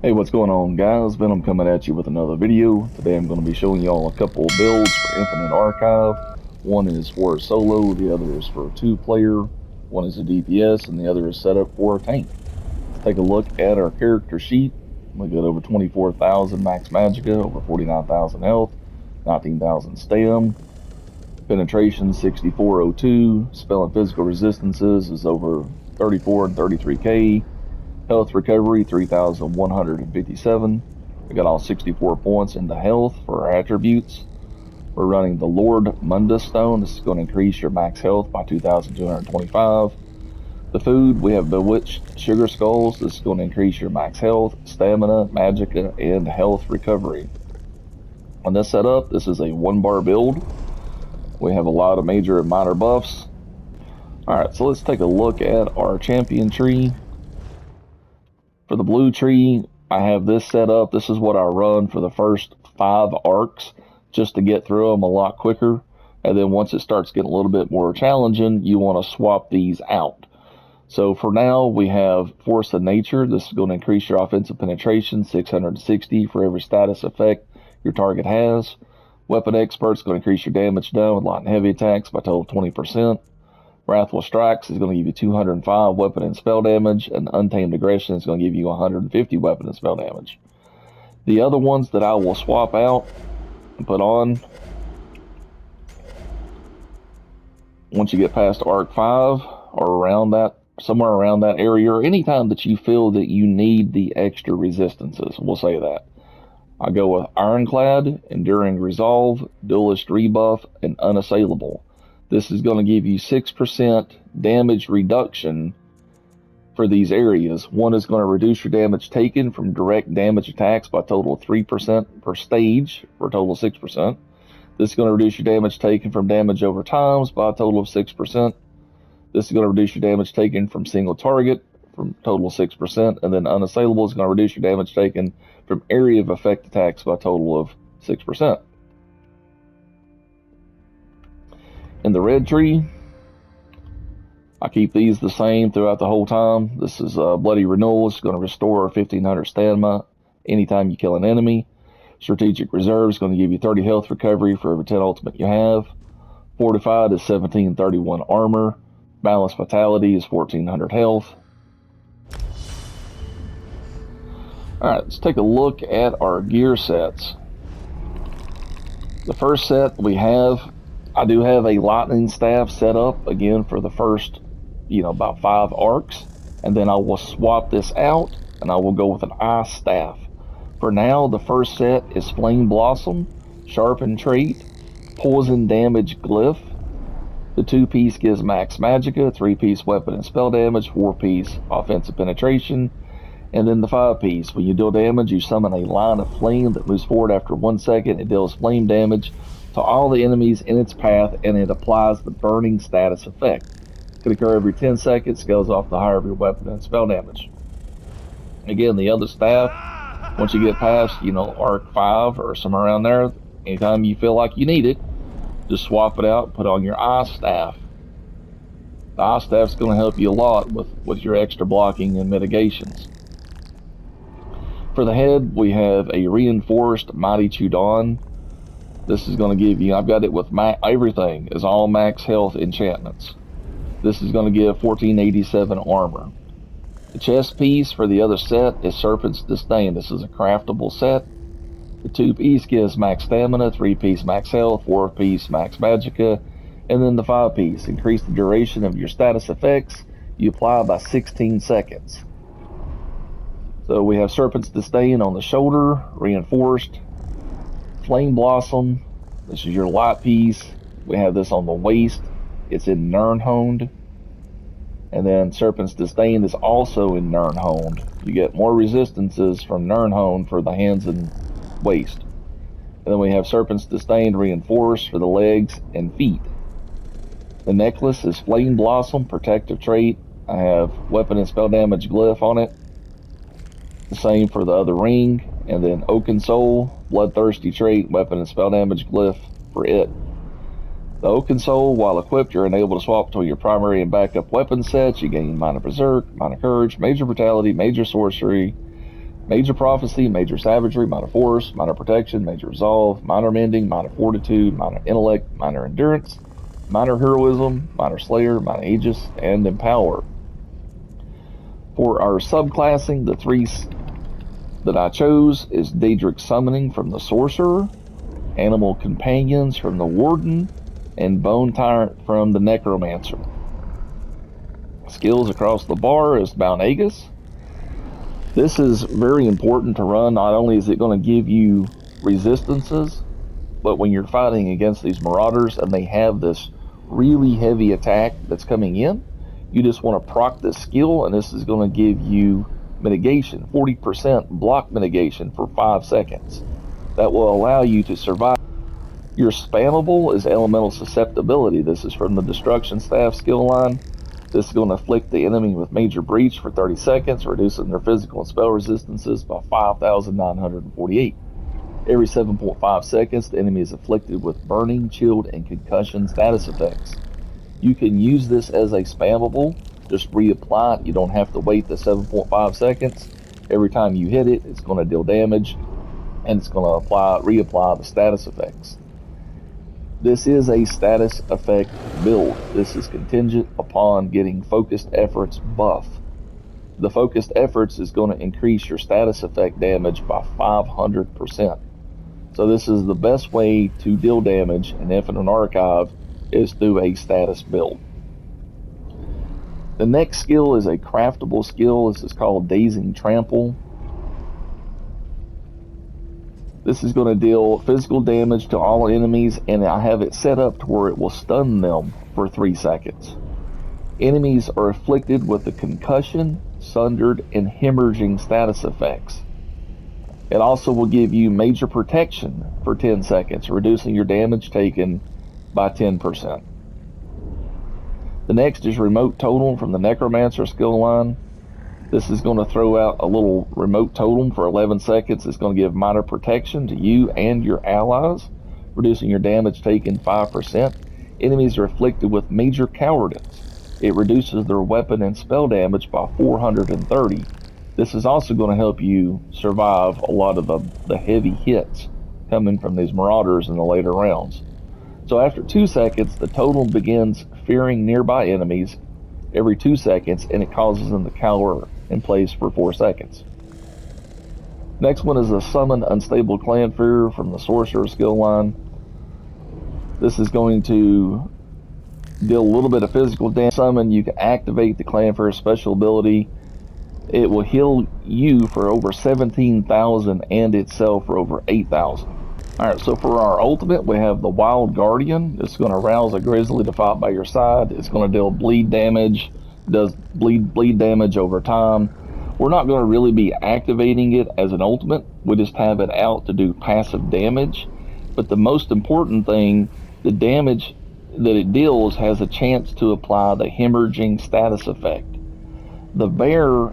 Hey, what's going on, guys? Venom coming at you with another video. Today I'm going to be showing y'all a couple of builds for Infinite Archive. One is for a solo, the other is for a two-player. One is a DPS, and the other is set up for a tank. Take a look at our character sheet. We got over 24,000 max magicka, over 49,000 health, 19,000 stam. Penetration 6402. Spell and physical resistances is over 34 and 33k. Health recovery 3,157. We got all 64 points into health for our attributes. We're running the Lord Mundus Stone. This is going to increase your max health by 2,225. The food, we have Bewitched Sugar Skulls. This is going to increase your max health, stamina, magicka, and health recovery. On this setup, this is a 1-bar build. We have a lot of major and minor buffs. Alright, so let's take a look at our champion tree. For the blue tree, I have this set up. This is what I run for the first 5 arcs, just to get through them a lot quicker. And then once it starts getting a little bit more challenging, you want to swap these out. So for now, we have Force of Nature. This is going to increase your offensive penetration, 660 for every status effect your target has. Weapon Expert is going to increase your damage done with light and heavy attacks by a total of 20%. Wrathful Strikes is going to give you 205 weapon and spell damage, and Untamed Aggression is going to give you 150 weapon and spell damage. The other ones that I will swap out and put on, once you get past Arc 5, or around that, somewhere around that area, or anytime that you feel that you need the extra resistances, we'll say that. I go with Ironclad, Enduring Resolve, Duelist Rebuff, and Unassailable. This is going to give you 6% damage reduction for these areas. One is going to reduce your damage taken from direct damage attacks by a total of 3% per stage, for a total of 6%. This is going to reduce your damage taken from damage over times by a total of 6%. This is going to reduce your damage taken from single target from a total of 6%. And then Unassailable is going to reduce your damage taken from area of effect attacks by a total of 6%. In the red tree, I keep these the same throughout the whole time. This is Bloody Renewal. It's going to restore 1,500 stamina anytime you kill an enemy. Strategic Reserve is going to give you 30 health recovery for every 10 ultimate you have. Fortified is 1,731 armor. Balanced Vitality is 1,400 health. Alright, let's take a look at our gear sets. The first set we have, I do have a lightning staff set up again for the first, about 5 arcs, and then I will swap this out and I will go with an ice staff. For now, the first set is Flame Blossom, Sharpened Trait, Poison Damage Glyph. The 2-piece gives max magicka, 3-piece weapon and spell damage, 4-piece offensive penetration, and then the 5-piece. When you deal damage, you summon a line of flame that moves forward after 1 second. It deals flame damage to all the enemies in its path, and it applies the burning status effect. It can occur every 10 seconds, scales off the higher of your weapon and spell damage. Again, the other staff, once you get past, Arc 5 or somewhere around there, anytime you feel like you need it, just swap it out, put on your ice staff. The ice staff is going to help you a lot with your extra blocking and mitigations. For the head, we have a Reinforced Mighty Chudon. This is going to give you, I've got it with everything is all max health enchantments. This is going to give 1,487 armor. The chest piece for the other set is Serpent's Disdain. This is a craftable set. The 2-piece gives max stamina, 3-piece max health, 4-piece max magicka, and then the 5-piece. Increase the duration of your status effects you apply by 16 seconds. So we have Serpent's Disdain on the shoulder, Reinforced. Flame Blossom, this is your light piece. We have this on the waist. It's in Nirnhoned. And then Serpent's Disdain is also in Nirnhoned. You get more resistances from Nirnhoned for the hands and waist. And then we have Serpent's Disdain Reinforced for the legs and feet. The necklace is Flame Blossom, Protective Trait. I have Weapon and Spell Damage Glyph on it. The same for the other ring. And then Oaken Soul, Bloodthirsty Trait, Weapon and Spell Damage Glyph for it. The Oaken Soul, while equipped, you're enabled to swap between your primary and backup weapon sets. You gain Minor Berserk, Minor Courage, Major Brutality, Major Sorcery, Major prophecy, major savagery, minor force, minor protection, major resolve, minor mending, minor fortitude, minor intellect, minor endurance, minor heroism, minor slayer, minor aegis, and empower. For our subclassing, the three that I chose is Daedric Summoning from the Sorcerer, Animal Companions from the Warden, and Bone Tyrant from the Necromancer. Skills across the bar is Bound Aegis. This is very important to run. Not only is it going to give you resistances, but when you're fighting against these marauders and they have this really heavy attack that's coming in, you just want to proc this skill, and this is going to give you mitigation, 40% block mitigation for 5 seconds. That will allow you to survive. Your spammable is Elemental Susceptibility. This is from the Destruction Staff skill line. This is going to afflict the enemy with Major Breach for 30 seconds, reducing their physical and spell resistances by 5,948. Every 7.5 seconds, the enemy is afflicted with Burning, Chilled, and Concussion status effects. You can use this as a spammable. Just reapply it. You don't have to wait the 7.5 seconds. Every time you hit it, it's going to deal damage, and it's going to reapply the status effects. This is a status effect build. This is contingent upon getting Focused Efforts buff. The Focused Efforts is going to increase your status effect damage by 500%. So this is the best way to deal damage in Infinite Archive is through a status build. The next skill is a craftable skill. This is called Dazing Trample. This is going to deal physical damage to all enemies, and I have it set up to where it will stun them for 3 seconds. Enemies are afflicted with the Concussion, Sundered, and Hemorrhaging status effects. It also will give you Major Protection for 10 seconds, reducing your damage taken by 10%. The next is Remote Totem from the Necromancer skill line. This is going to throw out a little remote totem for 11 seconds. It's going to give minor protection to you and your allies, reducing your damage taken 5%. Enemies are afflicted with Major Cowardice. It reduces their weapon and spell damage by 430. This is also going to help you survive a lot of the heavy hits coming from these marauders in the later rounds. So after 2 seconds, the totem begins fearing nearby enemies every 2 seconds, and it causes them to cower in place for 4 seconds. Next one is a Summon Unstable Clanfear from the Sorcerer skill line. This is going to deal a little bit of physical damage. Summon, you can activate the Clanfear special ability. It will heal you for over 17,000 and itself for over 8,000. Alright, so for our ultimate, we have the Wild Guardian. It's going to rouse a grizzly to fight by your side. It's going to deal bleed damage, does bleed damage over time. We're not going to really be activating it as an ultimate. We just have it out to do passive damage. But the most important thing, the damage that it deals has a chance to apply the Hemorrhaging status effect. The bear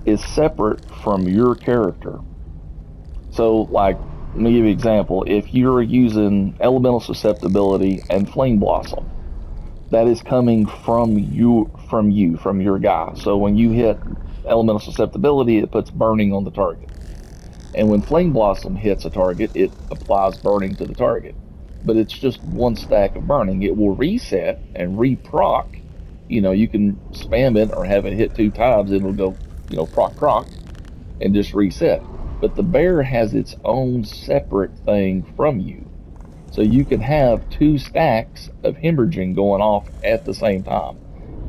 is separate from your character. So, like, let me give you an example. If you're using Elemental Susceptibility and Flame Blossom, that is coming from your guy. So when you hit Elemental Susceptibility, it puts Burning on the target. And when Flame Blossom hits a target, it applies Burning to the target. But it's just one stack of Burning. It will reset and re-proc. You know, you can spam it or have it hit 2 times. It'll go, proc, and just reset. But the bear has its own separate thing from you. So you can have 2 stacks of hemorrhaging going off at the same time.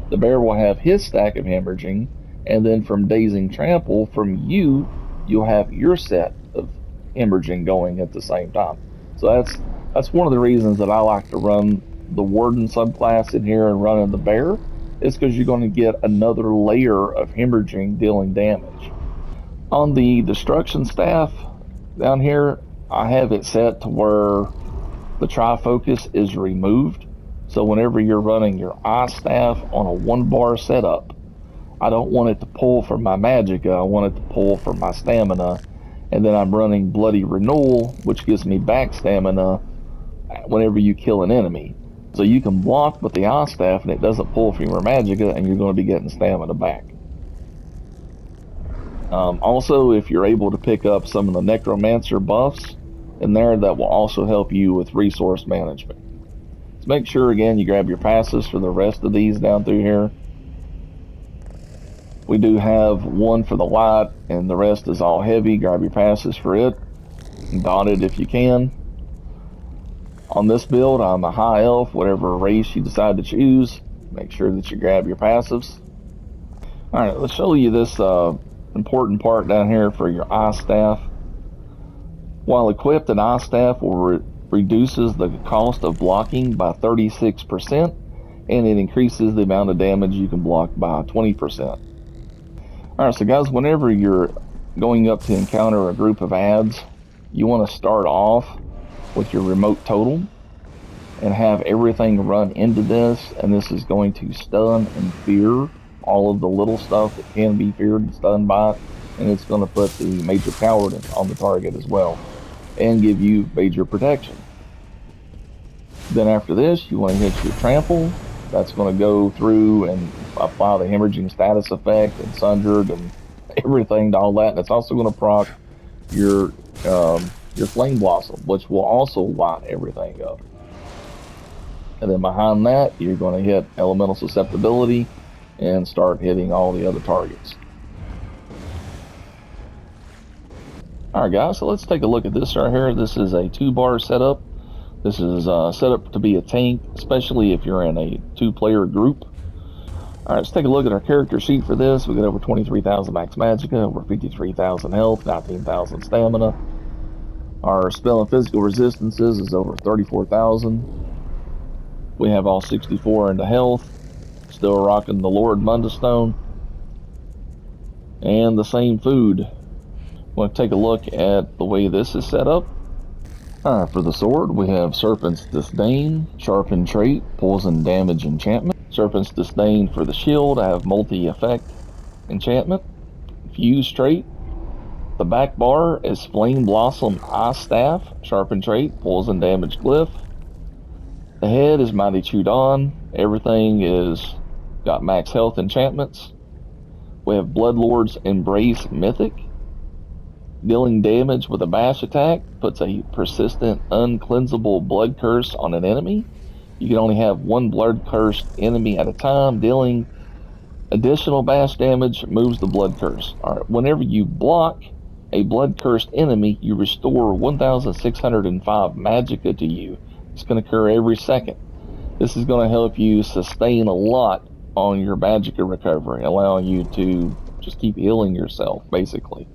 The bear will have his stack of hemorrhaging, and then from Dazing Trample, from you, you'll have your set of hemorrhaging going at the same time. So that's one of the reasons that I like to run the Warden subclass in here and running the bear, is because you're going to get another layer of hemorrhaging dealing damage. On the Destruction Staff down here, I have it set to where the Tri-Focus is removed. So whenever you're running your Eye Staff on a 1-bar setup, I don't want it to pull from my Magicka, I want it to pull from my Stamina. And then I'm running Bloody Renewal, which gives me back Stamina whenever you kill an enemy. So you can block with the Eye Staff and it doesn't pull from your Magicka, and you're going to be getting Stamina back. Also, if you're able to pick up some of the necromancer buffs in there, that will also help you with resource management. So make sure again you grab your passes for the rest of these down through here. We do have one for the light, and the rest is all heavy. Grab your passes for it. Dot it if you can. On this build, I'm a high elf, whatever race you decide to choose. Make sure that you grab your passives. Alright, let's show you this important part down here for your eye staff. While equipped, an eye staff reduces the cost of blocking by 36%, and it increases the amount of damage you can block by 20%. Alright, so guys, whenever you're going up to encounter a group of ads, you want to start off with your remote totem and have everything run into this, and this is going to stun and fear all of the little stuff that can be feared and stunned by it, and it's going to put the major paladin on the target as well and give you major protection. Then after this, you want to hit your trample. That's going to go through and apply the hemorrhaging status effect and sundered and everything to all that, and it's also going to proc your flame blossom, which will also light everything up. And then behind that, you're going to hit elemental susceptibility and start hitting all the other targets. Alright guys, so let's take a look at this right here. This is a 2-bar setup. This is set up to be a tank, especially if you're in a 2-player group. Alright, let's take a look at our character sheet for this. We got over 23,000 max magicka, over 53,000 health, 19,000 stamina. Our spell and physical resistances is over 34,000. We have all 64 into health. Still rocking the Lord Mundustone. And the same food. Want to take a look at the way this is set up. For the sword, we have Serpent's Disdain, Sharpened Trait, Poison Damage Enchantment. Serpent's Disdain for the shield, I have Multi-Effect Enchantment. Fuse Trait. The back bar is Flame Blossom Eye Staff, Sharpened Trait, Poison Damage Glyph. The head is Mighty Chudon. Everything is got max health enchantments. We have Bloodlord's Embrace Mythic. Dealing damage with a bash attack puts a persistent uncleansable blood curse on an enemy. You can only have one blood cursed enemy at a time. Dealing additional bash damage moves the blood curse. Alright, whenever you block a blood cursed enemy, you restore 1,605 magicka to you. It's going to occur every second. This is going to help you sustain a lot on your magicka recovery, allowing you to just keep healing yourself, basically.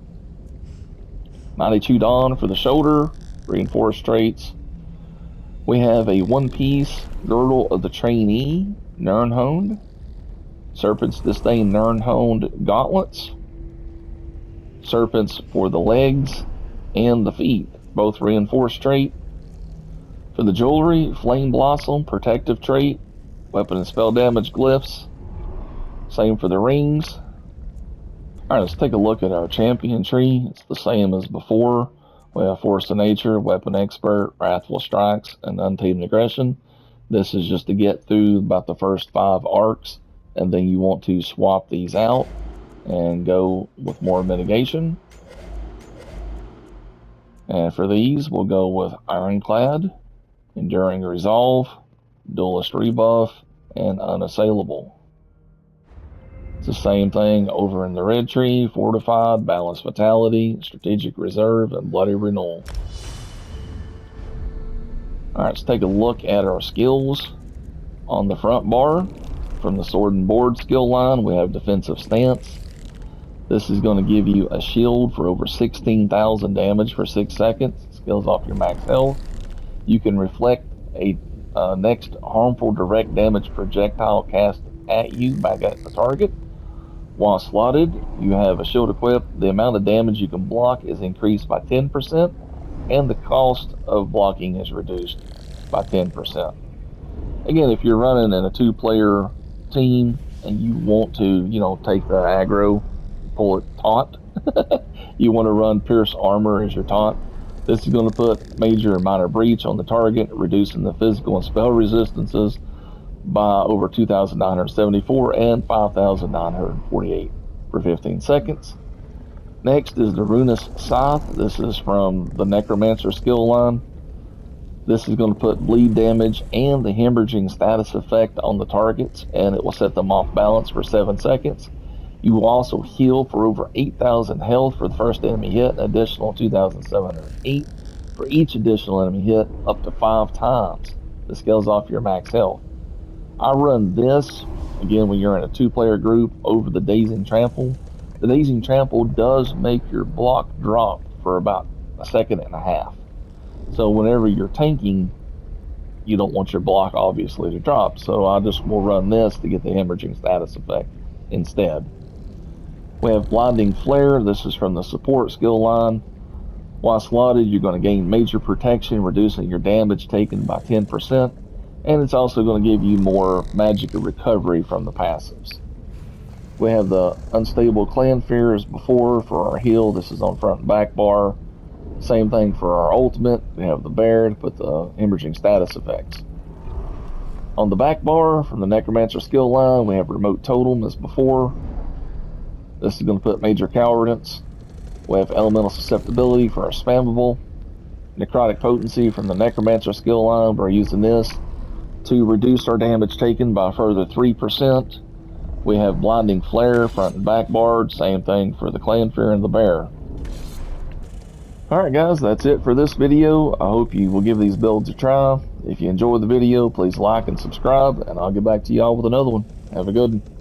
Mighty Chudon for the shoulder, reinforced traits. We have a one-piece Girdle of the Trainee, Nirnhoned. Serpent's Disdain Nirnhoned gauntlets. Serpents for the legs and the feet, both reinforced trait. For the jewelry, Flame Blossom, protective trait, weapon and spell damage glyphs. Same for the rings. Alright, let's take a look at our champion tree. It's the same as before. We have Force of Nature, Weapon Expert, Wrathful Strikes, and Untamed Aggression. This is just to get through about the first 5 arcs, and then you want to swap these out and go with more mitigation. And for these, we'll go with Ironclad, Enduring Resolve, Duelist Rebuff, and Unassailable. It's the same thing over in the red tree: Fortified, Balanced Vitality, Strategic Reserve, and Bloody Renewal. Alright, let's take a look at our skills. On the front bar, from the Sword and Board skill line, we have Defensive Stance. This is going to give you a shield for over 16,000 damage for 6 seconds. Skills off your max health. You can reflect a next harmful direct damage projectile cast at you back at the target. While slotted, you have a shield equipped. The amount of damage you can block is increased by 10%, and the cost of blocking is reduced by 10%. Again, if you're running in a 2-player team and you want to, take the aggro, pull it taunt, you want to run Pierce Armor as your taunt. This is going to put Major and Minor Breach on the target, reducing the physical and spell resistances by over 2,974 and 5,948 for 15 seconds. Next is the Runus Scythe. This is from the Necromancer skill line. This is going to put bleed damage and the hemorrhaging status effect on the targets, and it will set them off balance for 7 seconds. You will also heal for over 8,000 health for the first enemy hit, an additional 2,708 for each additional enemy hit, up to 5 times. This scales off your max health. I run this, again, when you're in a 2-player group, over the Dazing Trample. The Dazing Trample does make your block drop for about a second and a half. So whenever you're tanking, you don't want your block, obviously, to drop. So I just will run this to get the hemorrhaging status effect instead. We have Blinding Flare. This is from the support skill line. While slotted, you're going to gain major protection, reducing your damage taken by 10%. And it's also going to give you more magic recovery from the passives. We have the Unstable Clan Fear as before for our heal. This is on front and back bar. Same thing for our ultimate. We have the Bear to put the hemorrhaging status effects. On the back bar from the Necromancer skill line, we have Remote Totem as before. This is going to put Major Cowardice. We have Elemental Susceptibility for our spammable. Necrotic Potency from the Necromancer skill line. We're using this to reduce our damage taken by a further 3%. We have Blinding Flare, front and back barred. Same thing for the Clan Fear and the Bear. Alright guys, that's it for this video. I hope you will give these builds a try. If you enjoyed the video, please like and subscribe, and I'll get back to y'all with another one. Have a good one.